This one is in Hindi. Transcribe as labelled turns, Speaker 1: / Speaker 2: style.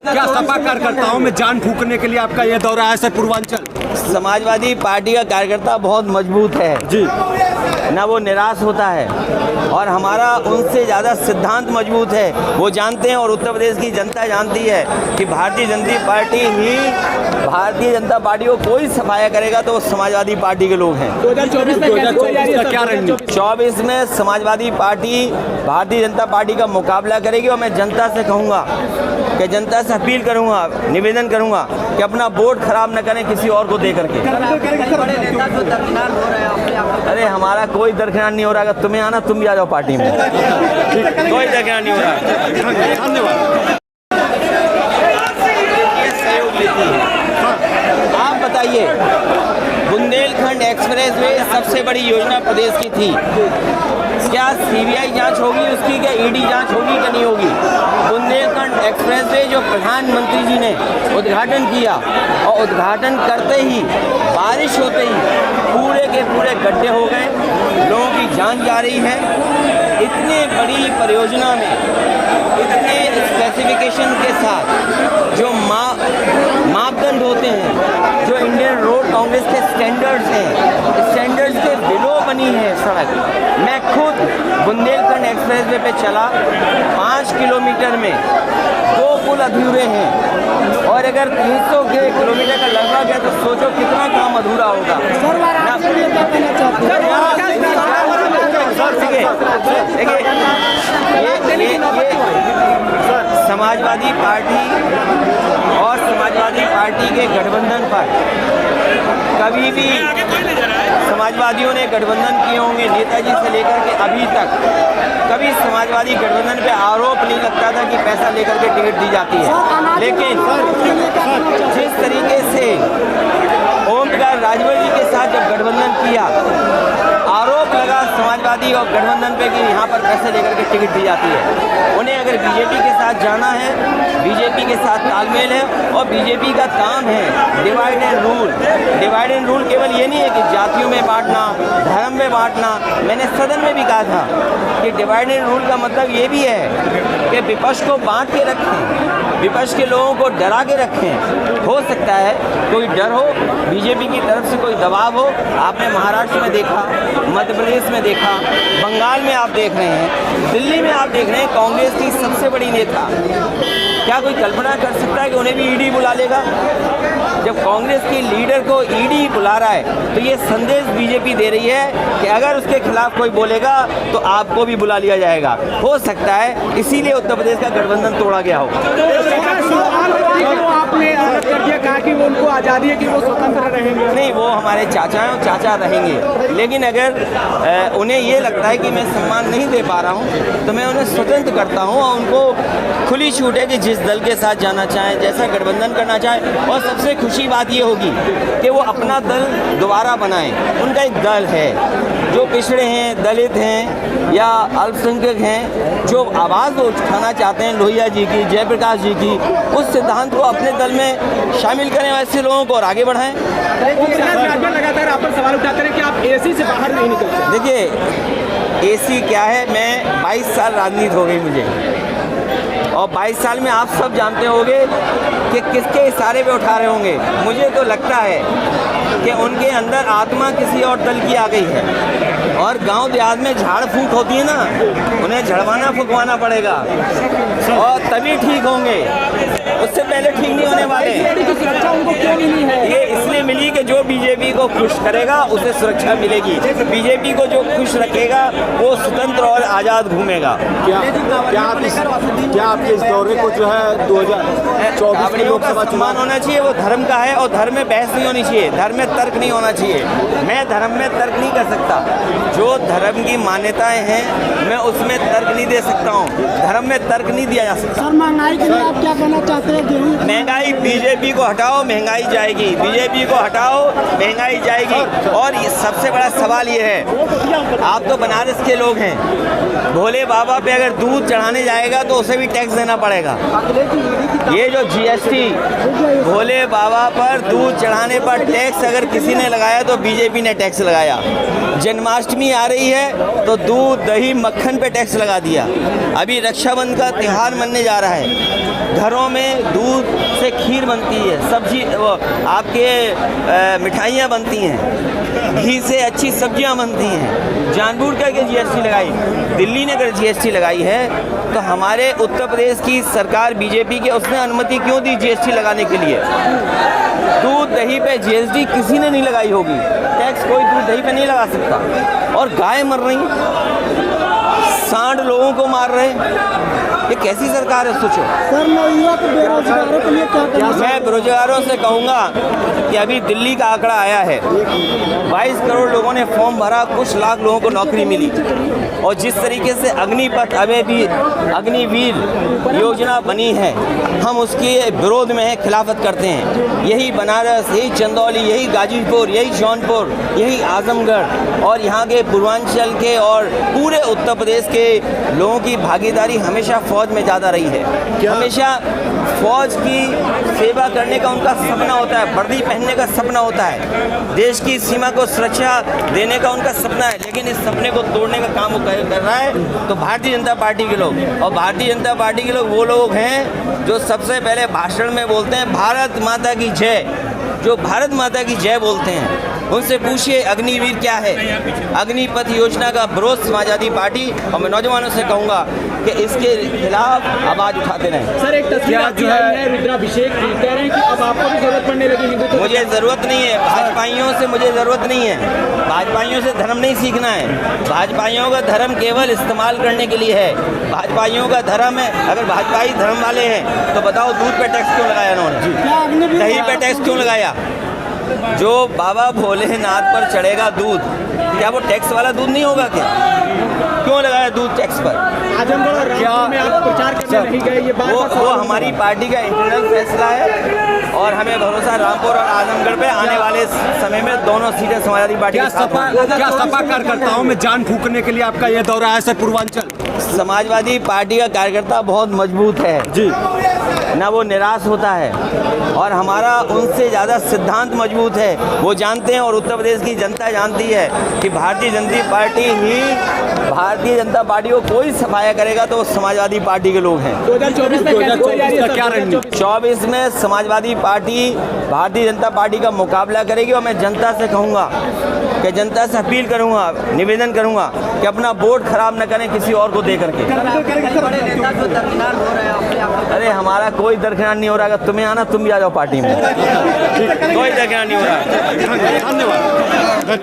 Speaker 1: क्या सपा कार्यकर्ताओं में जान फूकने के लिए आपका ये दौरा है सर पूर्वांचल?
Speaker 2: समाजवादी पार्टी का कार्यकर्ता बहुत मजबूत है
Speaker 1: जी,
Speaker 2: ना वो निराश होता है और हमारा उनसे ज़्यादा सिद्धांत मजबूत है। वो जानते हैं और उत्तर प्रदेश की जनता जानती है कि भारतीय जनता पार्टी को कोई सफाया करेगा तो वो समाजवादी पार्टी के लोग हैं।
Speaker 1: 2024 का क्या रणनीति?
Speaker 2: 24 में समाजवादी पार्टी भारतीय जनता पार्टी का मुकाबला करेगी और मैं जनता से कहूँगा कि जनता से अपील करूँगा, निवेदन करूँगा कि अपना वोट खराब न करें किसी और को दे करके। अरे हमारा कोई दरकिनार नहीं हो रहा, अगर तुम्हें आना तुम भी आ जाओ पार्टी में, कोई दरकिनार नहीं हो रहा।
Speaker 1: धन्यवाद।
Speaker 2: सहयोग लेती है। आप बताइए, बुंदेलखंड एक्सप्रेस वे सबसे बड़ी योजना प्रदेश की थी, क्या सीबीआई जांच होगी उसकी, क्या ईडी जांच होगी कि नहीं होगी? बुंदेलखंड एक्सप्रेस वे जो प्रधानमंत्री जी ने उद्घाटन किया और उद्घाटन करते ही बारिश होते ही पूरे के पूरे गड्ढे हो गए, लोगों की जान जा रही है। इतनी बड़ी परियोजना में इतने स्पेसिफिकेशन के साथ जो मापदंड होते हैं, जो इंडियन रोड कांग्रेस के स्टैंडर्ड्स हैं, स्टैंडर्ड्स के बिलो बनी है सड़क। मैं खुद बुंदेलखंड एक्सप्रेस वे पे चला, 5 किलोमीटर में 2 पुल अधूरे हैं और अगर 300 किलोमीटर का लगभग है तो सोचो कितना काम अधूरा होगा। समाजवादी पार्टी और समाजवादी पार्टी के गठबंधन पर कभी भी समाजवादियों ने गठबंधन किए होंगे, नेताजी से लेकर के अभी तक कभी समाजवादी गठबंधन पे आरोप नहीं लगता था कि पैसा लेकर के टिकट दी जाती है। लेकिन जिस तरीके से ओम प्रकाश राजभर जी के साथ जब गठबंधन किया, आरोप लगा समाजवादी और गठबंधन पे कि यहाँ पर पैसे लेकर के टिकट दी जाती है। उन्हें अगर बीजेपी के साथ जाना है, बीजेपी के साथ तालमेल है और बीजेपी का काम है divide and rule. Divide and rule केवल ये नहीं है कि जातियों में बांटना, धर्म में बांटना। मैंने सदन में भी कहा था कि डिवाइड एंड रूल का मतलब ये भी है कि विपक्ष को बांट के रखें, विपक्ष के लोगों को डरा के रखें। हो सकता है कोई डर हो, बीजेपी की तरफ से कोई दबाव हो। आपने महाराष्ट्र में देखा, मध्य प्रदेश में देखा, बंगाल में आप देख रहे हैं, दिल्ली में आप देख रहे हैं, कांग्रेस की सबसे बड़ी नेता, क्या कोई कल्पना कर सकता है कि उन्हें भी ईडी बुला लेगा? जब कांग्रेस की लीडर को ईडी बुला रहा है तो ये संदेश बीजेपी दे रही है कि अगर उसके खिलाफ कोई बोलेगा तो आपको भी बुला लिया जाएगा। हो सकता है इसीलिए उत्तर प्रदेश का गठबंधन तोड़ा गया हो।
Speaker 3: आपने कहा कि वो उनको आज़ादी है कि वो स्वतंत्र रहेंगे।
Speaker 2: नहीं, वो हमारे चाचा हैं और चाचा रहेंगे, लेकिन अगर उन्हें ये लगता है कि मैं सम्मान नहीं दे पा रहा हूँ तो मैं उन्हें स्वतंत्र करता हूँ और उनको खुली छूट है कि जिस दल के साथ जाना चाहें, जैसा गठबंधन करना चाहें। और सबसे खुशी बात ये होगी कि वो अपना दल दोबारा बनाएं। उनका एक दल है, जो पिछड़े हैं, दलित हैं या अल्पसंख्यक हैं, जो आवाज़ उठाना चाहते हैं लोहिया जी की, जयप्रकाश जी की, उस सिद्धांत को अपने दल में शामिल करें, ऐसे लोगों को और आगे बढ़ाएं।
Speaker 3: लगातार आप पर सवाल उठाते हैं कि आप एसी से बाहर नहीं निकलते।
Speaker 2: देखिए, एसी क्या है, मैं 22 साल राजनीति हो गई मुझे, और 22 साल में आप सब जानते होंगे कि किसके इशारे पे उठा रहे होंगे। मुझे तो लगता है कि उनके अंदर आत्मा किसी और दल की आ गई है और गांव देहात में झाड़ फूक होती है ना, उन्हें झड़वाना फुकवाना पड़ेगा और तभी ठीक होंगे, उससे पहले ठीक नहीं होने वाले। ये इसलिए मिली कि जो बीजेपी को खुश करेगा उसे सुरक्षा मिलेगी, बीजेपी को जो खुश रखेगा वो स्वतंत्र और आज़ाद घूमेगा।
Speaker 1: क्या आपके इस दौरे को जो है 2024 में लोकसभा
Speaker 2: सम्मान होना चाहिए, वो धर्म का है और धर्म में बहस नहीं होनी चाहिए, धर्म में तर्क नहीं होना चाहिए। मैं धर्म में तर्क नहीं कर सकता, जो धर्म की मान्यताएं हैं मैं उसमें तर्क नहीं दे सकता हूँ, धर्म में तर्क नहीं दिया जा सकता।
Speaker 3: सर, महंगाई के लिए आप क्या कहना चाहते हैं?
Speaker 2: महंगाई, बीजेपी को हटाओ महंगाई जाएगी, बीजेपी को हटाओ महंगाई जाएगी। और ये सबसे बड़ा सवाल ये है, आप तो बनारस के लोग हैं, भोले बाबा पे अगर दूध चढ़ाने जाएगा तो उसे भी टैक्स देना पड़ेगा। ये जो जीएसटी भोले बाबा पर दूध चढ़ाने पर टैक्स अगर किसी ने लगाया तो बीजेपी ने टैक्स लगाया। जन्माष्टमी आ रही है तो दूध दही मक्खन पे टैक्स लगा दिया। अभी रक्षाबंधन का त्यौहार मनने जा रहा है, घरों में दूध से खीर बनती है, सब्जी वो आपके मिठाइयाँ बनती हैं, घी से अच्छी सब्जियाँ बनती हैं, जानबूझ करके जीएसटी लगाई। दिल्ली ने अगर जीएसटी लगाई है तो हमारे उत्तर प्रदेश की सरकार बीजेपी के उसने अनुमति क्यों दी जीएसटी लगाने के लिए? दूध दही पे जीएसटी किसी ने नहीं लगाई होगी, टैक्स कोई दूध दही पे नहीं लगा सकता। और गाय मर रही, सांड लोगों को मार रहे, ये कैसी सरकार है? सोचो
Speaker 4: सर, नवयुवक बेरोजगारों के लिए क्या करना?
Speaker 2: मैं बेरोजगारों से कहूँगा कि अभी दिल्ली का आंकड़ा आया है, 22 करोड़ लोगों ने फॉर्म भरा, कुछ लाख लोगों को नौकरी मिली। और जिस तरीके से अग्निपथ अग्निवीर योजना बनी है, हम उसके विरोध में है, खिलाफत करते हैं। यही बनारस, यही चंदौली, यही गाजीपुर, यही जौनपुर, यही आजमगढ़ और यहाँ के पूर्वांचल के और पूरे उत्तर प्रदेश के लोगों की भागीदारी हमेशा फौज में ज़्यादा रही है। हमेशा फौज की सेवा करने का उनका सपना होता है, वर्दी पहनने का सपना होता है, देश की सीमा को सुरक्षा देने का उनका सपना है। लेकिन इस सपने को तोड़ने का काम वो कर रहा है तो भारतीय जनता पार्टी के लोग। और भारतीय जनता पार्टी के लोग वो लोग हैं जो सबसे पहले भाषण में बोलते हैं भारत माता की जय, जो भारत माता की जय बोलते हैं। उनसे पूछिए अग्निवीर क्या है। अग्निपथ योजना का विरोध समाजवादी पार्टी और मैं नौजवानों से कहूँगा कि इसके खिलाफ आवाज़ उठाते रहें।
Speaker 3: सर, एक तस्वीर आपकी आई है, रुद्राभिषेक की, कह रहे हैं कि अब आपको भी जरूरत पड़ने लगी हिंदुत्व।
Speaker 2: मुझे ज़रूरत नहीं है, भाजपाइयों से मुझे ज़रूरत नहीं है। भाजपाइयों से धर्म नहीं सीखना है। भाजपाइयों का धर्म केवल इस्तेमाल करने के लिए है। भाजपाइयों का धर्म है, अगर भाजपाई धर्म वाले हैं तो बताओ दूध पे टैक्स क्यों लगाया उन्होंने? दही पे टैक्स क्यों लगाया? जो बाबा भोलेनाथ पर चढ़ेगा दूध, क्या वो टैक्स वाला दूध नहीं होगा क्या? क्यों लगाया दूध टैक्स पर?
Speaker 3: आजमगढ़ और रामपुर में आप प्रचार करने नहीं गए, ये
Speaker 2: वो हमारी पार्टी का इंटरनल फैसला है और हमें भरोसा रामपुर और आजमगढ़ पे आने वाले समय में दोनों सीटें समाजवादी पार्टी
Speaker 1: क्या सपा कार्यकर्ताओं में जान फूकने के लिए आपका ये दौरा है सर पूर्वांचल?
Speaker 2: समाजवादी पार्टी का कार्यकर्ता बहुत मजबूत है जी, ना वो निराश होता है और हमारा उनसे ज़्यादा सिद्धांत मजबूत है। वो जानते हैं और उत्तर प्रदेश की जनता जानती है कि भारतीय जनता पार्टी को कोई सफाया करेगा तो वो समाजवादी पार्टी के लोग हैं।
Speaker 3: 2024 में
Speaker 1: क्या रणनीति?
Speaker 2: 24 में समाजवादी पार्टी भारतीय जनता पार्टी का मुकाबला करेगी और मैं जनता से कहूँगा कि जनता से अपील करूँगा, निवेदन करूँगा कि अपना वोट खराब न करें किसी और को दे करके। अरे हमारा कोई दरकिनार नहीं हो रहा, अगर तुम्हें आना तुम भी आ जाओ पार्टी में, कोई दरकिनार नहीं हो रहा है।
Speaker 1: धन्यवाद।